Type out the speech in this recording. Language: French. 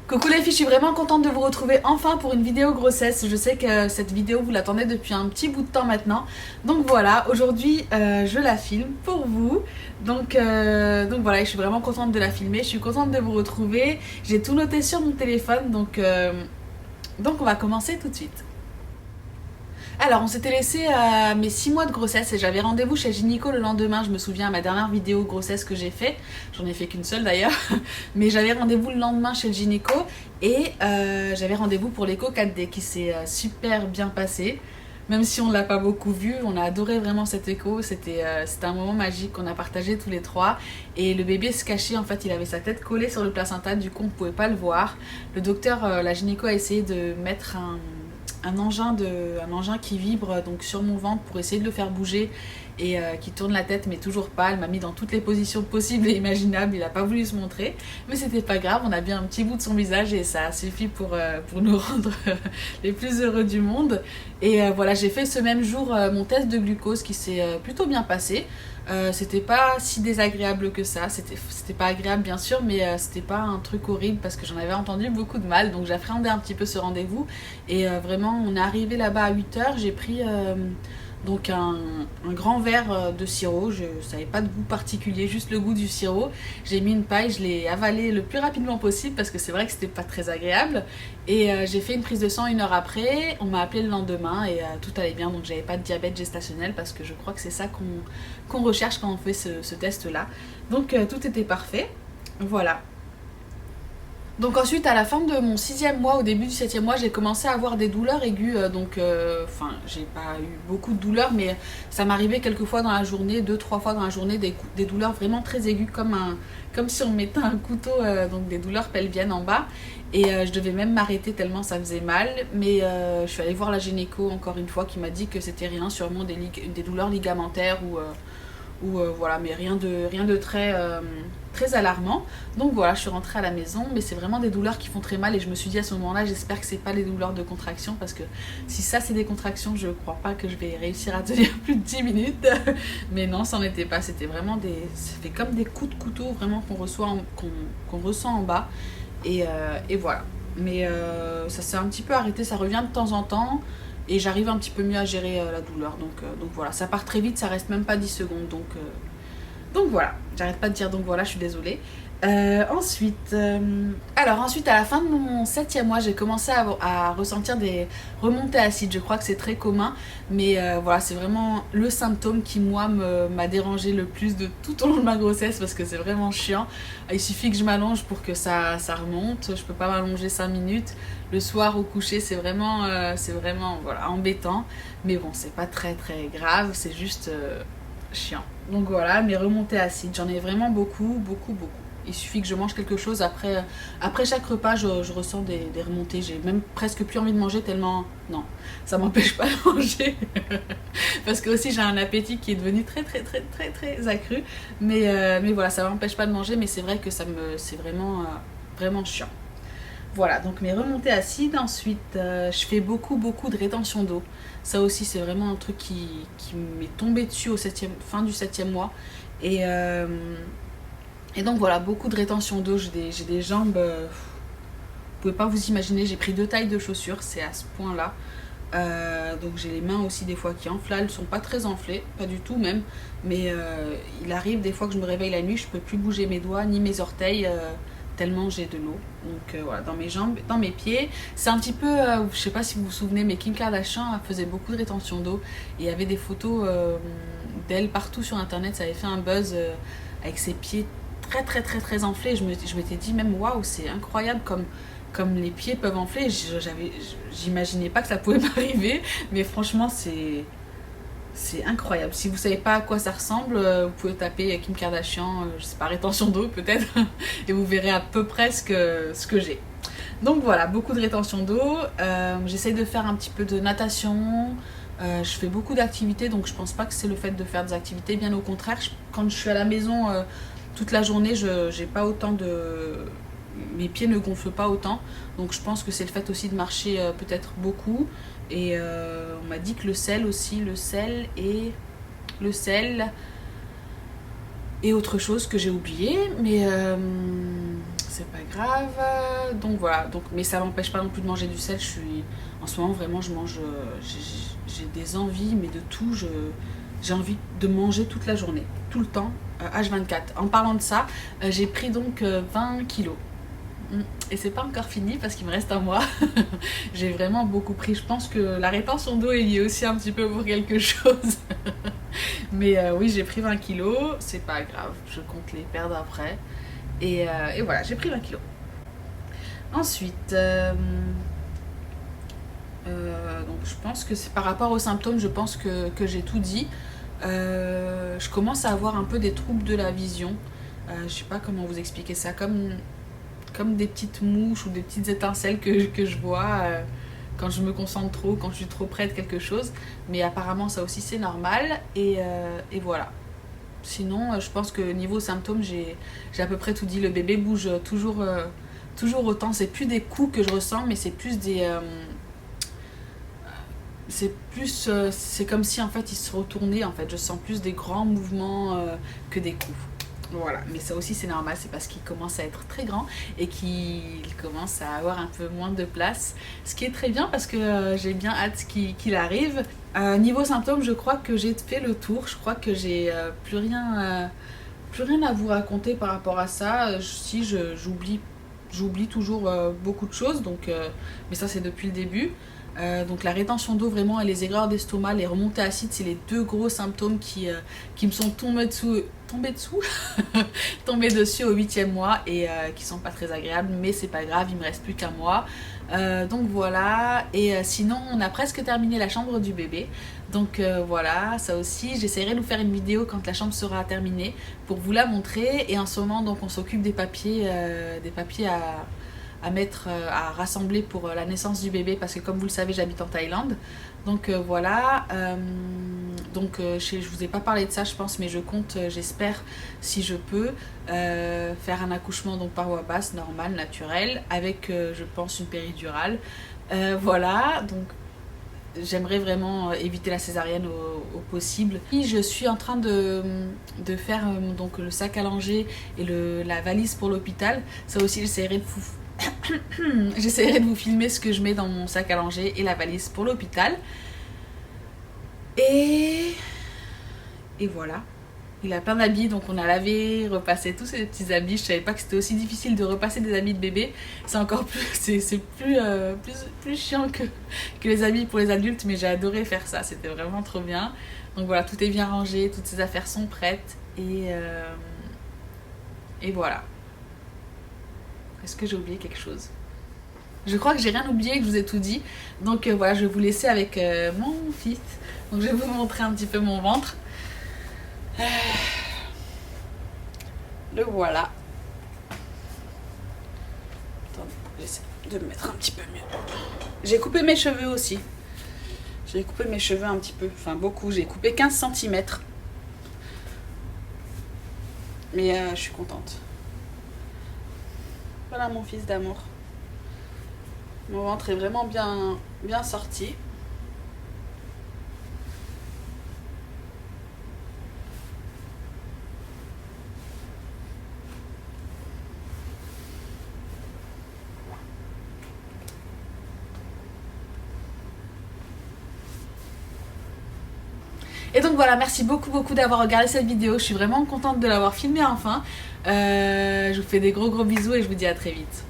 Coucou les filles, je suis vraiment contente de vous retrouver enfin pour une vidéo grossesse. Je sais que cette vidéo vous l'attendez depuis un petit bout de temps maintenant. Donc voilà, aujourd'hui je la filme pour vous. Donc voilà, je suis vraiment contente de la filmer. Je suis contente de vous retrouver. J'ai tout noté sur mon téléphone, donc on va commencer tout de suite. Alors, on s'était laissé à mes 6 mois de grossesse et j'avais rendez-vous chez gynéco le lendemain. Je me souviens à ma dernière vidéo grossesse que j'ai fait. J'en ai fait qu'une seule d'ailleurs. Mais j'avais rendez-vous le lendemain chez le gynéco et j'avais rendez-vous pour l'écho 4D qui s'est super bien passé. Même si on ne l'a pas beaucoup vu, on a adoré vraiment cet écho. C'était un moment magique qu'on a partagé tous les trois. Et le bébé se cachait, en fait, il avait sa tête collée sur le placenta, du coup on ne pouvait pas le voir. Le docteur, la gynéco a essayé de mettre un engin qui vibre donc sur mon ventre pour essayer de le faire bouger et qui tourne la tête mais toujours pas. Elle m'a mis dans toutes les positions possibles et imaginables, il a pas voulu se montrer mais c'était pas grave, on a bien un petit bout de son visage et ça a suffi pour nous rendre les plus heureux du monde. Et voilà, j'ai fait ce même jour mon test de glucose qui s'est plutôt bien passé. C'était pas si désagréable que ça, c'était pas agréable bien sûr, mais c'était pas un truc horrible parce que j'en avais entendu beaucoup de mal, donc j'appréhendais un petit peu ce rendez-vous. Et vraiment, on est arrivé là-bas à 8h, j'ai pris donc un grand verre de sirop, je savais pas de goût particulier, juste le goût du sirop. J'ai mis une paille, je l'ai avalé le plus rapidement possible parce que c'est vrai que c'était pas très agréable. Et j'ai fait une prise de sang 1 heure après, on m'a appelé le lendemain et tout allait bien, donc j'avais pas de diabète gestationnel parce que je crois que c'est ça qu'on recherche quand on fait ce test-là. Donc tout était parfait, voilà. Donc ensuite, à la fin de mon 6e mois, au début du 7e mois, j'ai commencé à avoir des douleurs aiguës. Enfin, j'ai pas eu beaucoup de douleurs, mais ça m'arrivait quelques fois dans la journée, 2-3 fois dans la journée, des douleurs vraiment très aiguës, comme si on mettait un couteau, donc des douleurs pelviennes en bas. Et je devais même m'arrêter tellement ça faisait mal. Mais je suis allée voir la gynéco encore une fois qui m'a dit que c'était rien, sûrement des douleurs ligamentaires ou voilà, mais rien de très alarmant. Donc voilà, je suis rentrée à la maison, mais c'est vraiment des douleurs qui font très mal et je me suis dit à ce moment-là, j'espère que c'est pas les douleurs de contraction parce que si ça c'est des contractions, je crois pas que je vais réussir à tenir plus de 10 minutes. Mais non, ça n'en était pas, c'était vraiment c'était comme des coups de couteau vraiment qu'on ressent en bas et voilà. Mais ça s'est un petit peu arrêté, ça revient de temps en temps. Et j'arrive un petit peu mieux à gérer la douleur. Donc voilà, ça part très vite, ça reste même pas 10 secondes. Donc voilà, j'arrête pas de dire donc voilà, je suis désolée. Ensuite, à la fin de mon 7e mois, j'ai commencé à ressentir des remontées acides. Je crois que c'est très commun, mais voilà, c'est vraiment le symptôme qui, moi, m'a dérangé le plus de tout au long de ma grossesse parce que c'est vraiment chiant. Il suffit que je m'allonge pour que ça remonte. Je peux pas m'allonger 5 minutes. Le soir au coucher, c'est vraiment voilà, embêtant. Mais bon, c'est pas très très grave, c'est juste chiant. Donc voilà, mes remontées acides, j'en ai vraiment beaucoup. Il suffit que je mange quelque chose, après chaque repas, je ressens des remontées. J'ai même presque plus envie de manger tellement... Non, ça m'empêche pas de manger. Parce que aussi j'ai un appétit qui est devenu très accru. Mais voilà, ça m'empêche pas de manger, mais c'est vrai que c'est vraiment chiant. Voilà, donc mes remontées acides. Ensuite, je fais beaucoup de rétention d'eau. Ça aussi, c'est vraiment un truc qui m'est tombé dessus fin du 7e mois. Et donc voilà, beaucoup de rétention d'eau. J'ai des jambes... vous pouvez pas vous imaginer, j'ai pris 2 tailles de chaussures, c'est à ce point-là. Donc j'ai les mains aussi des fois qui enflent. Là, elles sont pas très enflées, pas du tout même. Mais il arrive des fois que je me réveille la nuit, je peux plus bouger mes doigts ni mes orteils. Tellement j'ai de l'eau. Donc voilà, dans mes jambes, dans mes pieds. C'est un petit peu, je sais pas si vous vous souvenez, mais Kim Kardashian faisait beaucoup de rétention d'eau. Et il y avait des photos d'elle partout sur internet, ça avait fait un buzz avec ses pieds très enflés. Je m'étais dit même waouh, c'est incroyable comme les pieds peuvent enfler. J'imaginais pas que ça pouvait m'arriver, mais franchement c'est incroyable. Si vous savez pas à quoi ça ressemble, vous pouvez taper Kim Kardashian, je sais pas, rétention d'eau peut-être, et vous verrez à peu près ce que j'ai. Donc voilà, beaucoup de rétention d'eau. J'essaye de faire un petit peu de natation. Je fais beaucoup d'activités, donc je pense pas que c'est le fait de faire des activités, bien au contraire. Quand je suis à la maison toute la journée, j'ai pas autant de... Mes pieds ne gonflent pas autant, donc je pense que c'est le fait aussi de marcher peut-être beaucoup. Et on m'a dit que le sel et autre chose que j'ai oublié, mais c'est pas grave. Donc voilà, donc, mais ça m'empêche pas non plus de manger du sel. En ce moment, vraiment, je mange. J'ai des envies, mais de tout. J'ai envie de manger toute la journée, tout le temps, H24. En parlant de ça, j'ai pris donc 20 kilos. Et c'est pas encore fini parce qu'il me reste un mois. J'ai vraiment beaucoup pris. Je pense que la rétention d'eau est liée aussi un petit peu pour quelque chose. Mais oui, j'ai pris 20 kilos. C'est pas grave, je compte les perdre après. Et voilà, j'ai pris 20 kilos. Ensuite, donc je pense que c'est par rapport aux symptômes, je pense que j'ai tout dit. Je commence à avoir un peu des troubles de la vision. Je sais pas comment vous expliquer ça, comme des petites mouches ou des petites étincelles que je vois quand je me concentre trop, quand je suis trop près de quelque chose. Mais apparemment ça aussi c'est normal et voilà. Sinon je pense que niveau symptômes j'ai à peu près tout dit. Le bébé bouge toujours autant. C'est plus des coups que je ressens, mais c'est plus c'est comme si en fait il se retournait. En fait je sens plus des grands mouvements que des coups. Voilà, mais ça aussi c'est normal, c'est parce qu'il commence à être très grand et qu'il commence à avoir un peu moins de place. Ce qui est très bien parce que j'ai bien hâte qu'il arrive. Niveau symptômes, je crois que j'ai fait le tour. Je crois que j'ai plus rien à vous raconter par rapport à ça. Si j'oublie toujours beaucoup de choses, donc, mais ça c'est depuis le début. Donc la rétention d'eau vraiment et les aigreurs d'estomac, les remontées acides, c'est les deux gros symptômes qui me sont tombés dessus au 8e mois et qui sont pas très agréables, mais c'est pas grave, il me reste plus qu'un mois. Donc voilà, et sinon on a presque terminé la chambre du bébé. Donc voilà, ça aussi, j'essaierai de vous faire une vidéo quand la chambre sera terminée pour vous la montrer. Et en ce moment, donc on s'occupe des papiers à mettre, à rassembler pour la naissance du bébé parce que comme vous le savez j'habite en Thaïlande. Donc voilà, je vous ai pas parlé de ça je pense, mais je compte, j'espère si je peux faire un accouchement donc par voie basse, normal, naturel, avec je pense une péridurale. Voilà, donc j'aimerais vraiment éviter la césarienne au possible. Et je suis en train de faire donc le sac à langer et la valise pour l'hôpital. Ça aussi j'essaierai de vous filmer ce que je mets dans mon sac à langer et la valise pour l'hôpital. Et voilà. Il a plein d'habits, donc on a lavé, repassé tous ces petits habits. Je savais pas que c'était aussi difficile de repasser des habits de bébé. C'est encore plus, c'est plus chiant que les habits pour les adultes, mais j'ai adoré faire ça. C'était vraiment trop bien. Donc voilà, tout est bien rangé, toutes ces affaires sont prêtes et voilà. Est-ce que j'ai oublié quelque chose? Je crois que j'ai rien oublié, que je vous ai tout dit. Donc voilà, je vais vous laisser avec mon fils. Donc je vais vous montrer un petit peu mon ventre. Le voilà. Attendez, j'essaie de me mettre un petit peu mieux. J'ai coupé mes cheveux aussi. J'ai coupé mes cheveux un petit peu, enfin beaucoup. J'ai coupé 15 cm. Mais je suis contente. Voilà mon fils d'amour. Mon ventre est vraiment bien sorti. Et donc voilà, merci beaucoup d'avoir regardé cette vidéo. Je suis vraiment contente de l'avoir filmée enfin. Je vous fais des gros bisous et je vous dis à très vite.